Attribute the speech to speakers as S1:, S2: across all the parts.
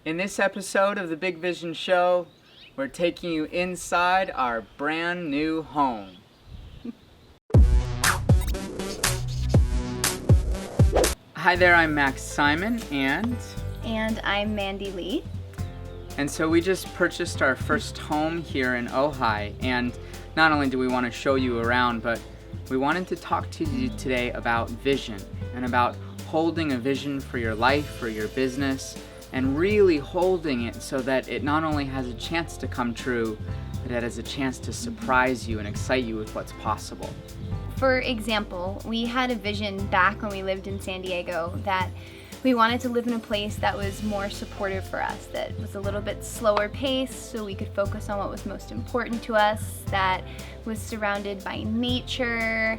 S1: In this episode of the Big Vision Show, we're taking you inside our brand new home. Hi there, I'm Max Simon, and
S2: I'm Mandy Lee.
S1: And so we just purchased our first home here in Ojai, and not only do we want to show you around, but we wanted to talk to you today about vision and about holding a vision for your life, for your business, and really holding it so that it not only has a chance to come true, but it has a chance to surprise you and excite you with what's possible.
S2: For example, we had a vision back when we lived in San Diego that we wanted to live in a place that was more supportive for us, that was a little bit slower paced so we could focus on what was most important to us, that was surrounded by nature.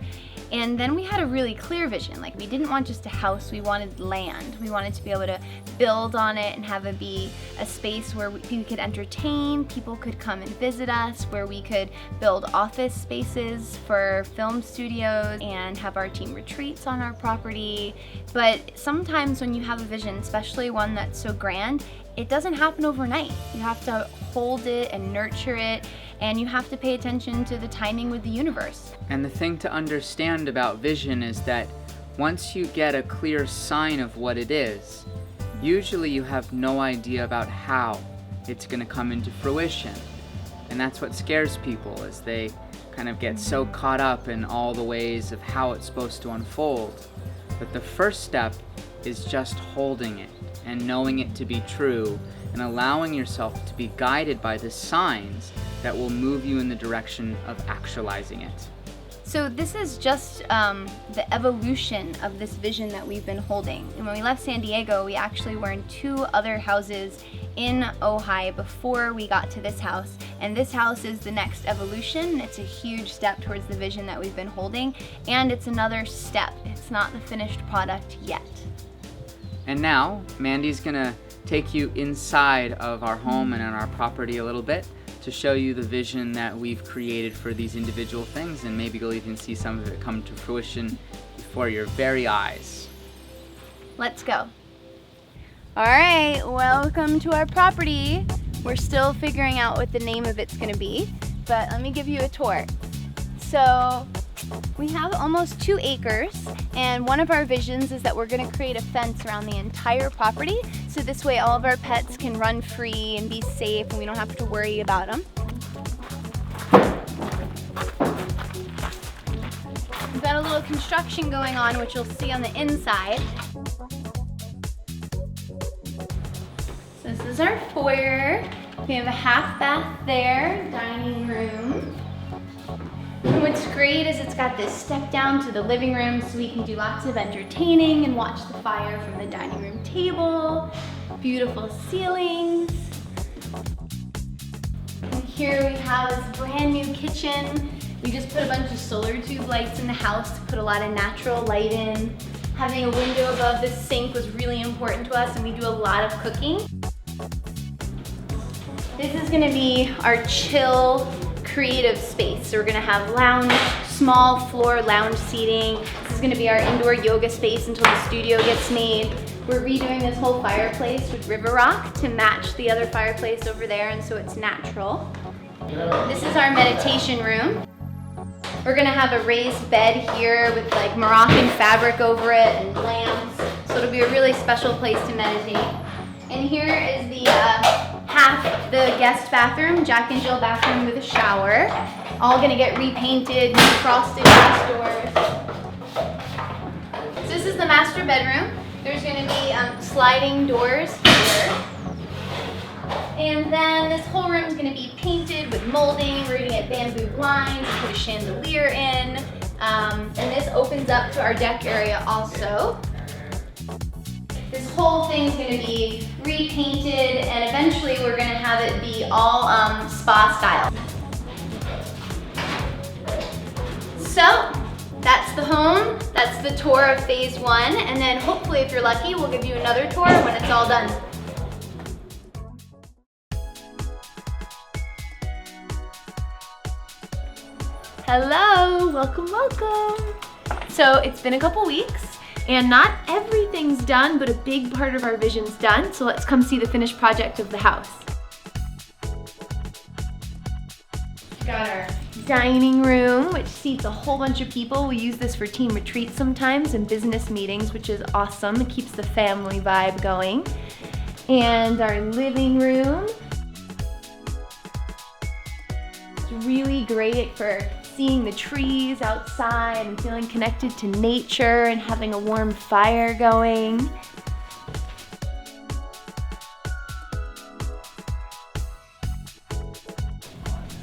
S2: And then we had a really clear vision. Like, we didn't want just a house, we wanted land. We wanted to be able to build on it and have it be a space where we could entertain, people could come and visit us, where we could build office spaces for film studios and have our team retreats on our property. But sometimes when you have a vision, especially one that's so grand, it doesn't happen overnight. You have to hold it and nurture it, and you have to pay attention to the timing with the universe.
S1: And the thing to understand about vision is that once you get a clear sign of what it is, usually you have no idea about how it's going to come into fruition. And that's what scares people, is they kind of get so caught up in all the ways of how it's supposed to unfold. But the first step is just holding it and knowing it to be true and allowing yourself to be guided by the signs that will move you in the direction of actualizing it.
S2: So this is just the evolution of this vision that we've been holding. And when we left San Diego, we actually were in 2 other houses in Ojai before we got to this house. And this house is the next evolution. It's a huge step towards the vision that we've been holding. And it's another step. It's not the finished product yet.
S1: And now, Mandy's gonna take you inside of our home and on our property a little bit to show you the vision that we've created for these individual things, and maybe you'll even see some of it come to fruition before your very eyes.
S2: Let's go. All right, welcome to our property. We're still figuring out what the name of it's gonna be, but let me give you a tour. So we have almost 2 acres, and one of our visions is that we're gonna create a fence around the entire property, so this way all of our pets can run free and be safe and we don't have to worry about them. We've got a little construction going on, which you'll see on the inside. So this is our foyer. We have a half bath there, dining room. And what's great is it's got this step down to the living room so we can do lots of entertaining and watch the fire from the dining room table. Beautiful ceilings. And here we have this brand new kitchen. We just put a bunch of solar tube lights in the house to put a lot of natural light in. Having a window above the sink was really important to us, and we do a lot of cooking. This is gonna be our chill, creative space. So we're gonna have lounge, small floor lounge seating. This is gonna be our indoor yoga space until the studio gets made. We're redoing this whole fireplace with river rock to match the other fireplace over there, and so it's natural. This is our meditation room. We're gonna have a raised bed here with like Moroccan fabric over it and lamps. So it'll be a really special place to meditate. And here is the the guest bathroom, Jack and Jill bathroom with a shower. All gonna get repainted, new frosted glass doors. So this is the master bedroom. There's gonna be sliding doors here. And then this whole room is gonna be painted with molding. We're gonna get bamboo blinds, put a chandelier in. And this opens up to our deck area also. This whole thing's gonna be repainted, and eventually we're gonna have it be all spa style. So that's the home, that's the tour of phase 1, and then hopefully if you're lucky, we'll give you another tour when it's all done. Hello, welcome, welcome. So it's been a couple weeks. And not everything's done, but a big part of our vision's done. So let's come see the finished project of the house. Got our dining room, which seats a whole bunch of people. We use this for team retreats sometimes and business meetings, which is awesome. It keeps the family vibe going. And our living room. It's really great for seeing the trees outside and feeling connected to nature and having a warm fire going.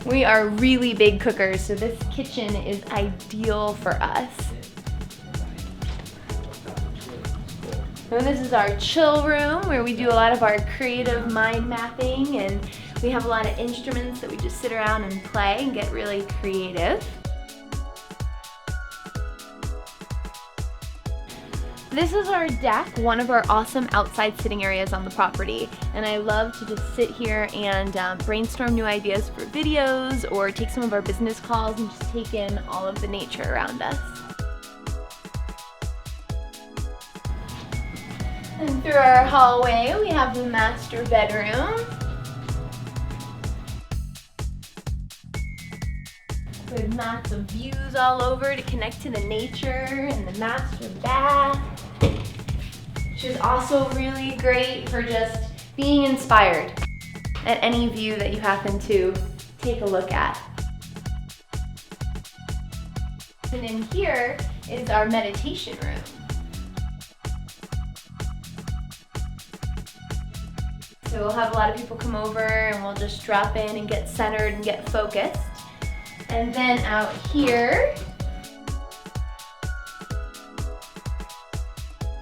S2: We are really big cookers, so this kitchen is ideal for us. So this is our chill room where we do a lot of our creative mind mapping, and we have a lot of instruments that we just sit around and play and get really creative. This is our deck, one of our awesome outside sitting areas on the property. And I love to just sit here and brainstorm new ideas for videos or take some of our business calls and just take in all of the nature around us. And through our hallway, we have the master bedroom. With lots of views all over to connect to the nature, and the master bath, which is also really great for just being inspired at any view that you happen to take a look at. And in here is our meditation room. So we'll have a lot of people come over and we'll just drop in and get centered and get focused. And then out here,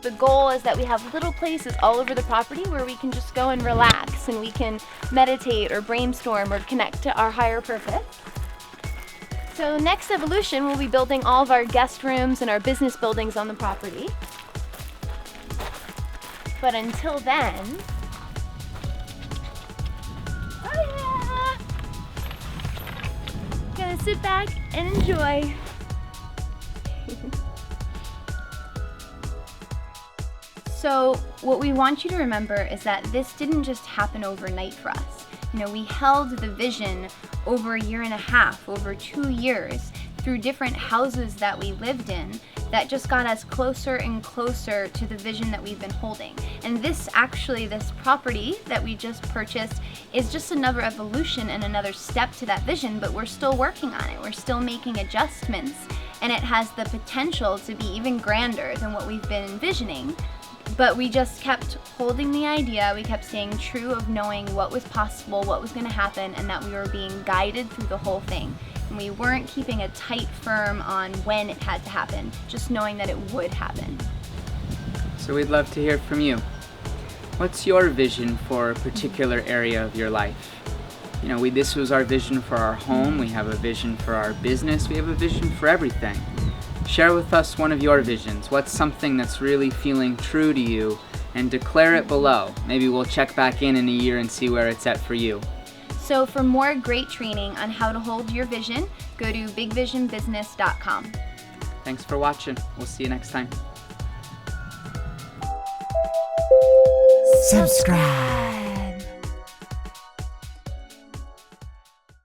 S2: the goal is that we have little places all over the property where we can just go and relax and we can meditate or brainstorm or connect to our higher purpose. So next evolution, we'll be building all of our guest rooms and our business buildings on the property. But until then, gonna sit back and enjoy. So what we want you to remember is that this didn't just happen overnight for us. You know, we held the vision over a year and a half, over 2 years, through different houses that we lived in that just got us closer and closer to the vision that we've been holding. And this property that we just purchased is just another evolution and another step to that vision, but we're still working on it. We're still making adjustments, and it has the potential to be even grander than what we've been envisioning. But we just kept holding the idea, we kept staying true of knowing what was possible, what was gonna happen, and that we were being guided through the whole thing. And we weren't keeping a tight firm on when it had to happen, just knowing that it would happen.
S1: So we'd love to hear from you. What's your vision for a particular area of your life? You know, this was our vision for our home, we have a vision for our business, we have a vision for everything. Share with us one of your visions. What's something that's really feeling true to you, and declare it below. Maybe we'll check back in a year and see where it's at for you.
S2: So for more great training on how to hold your vision, go to bigvisionbusiness.com.
S1: Thanks for watching. We'll see you next time.
S3: Subscribe.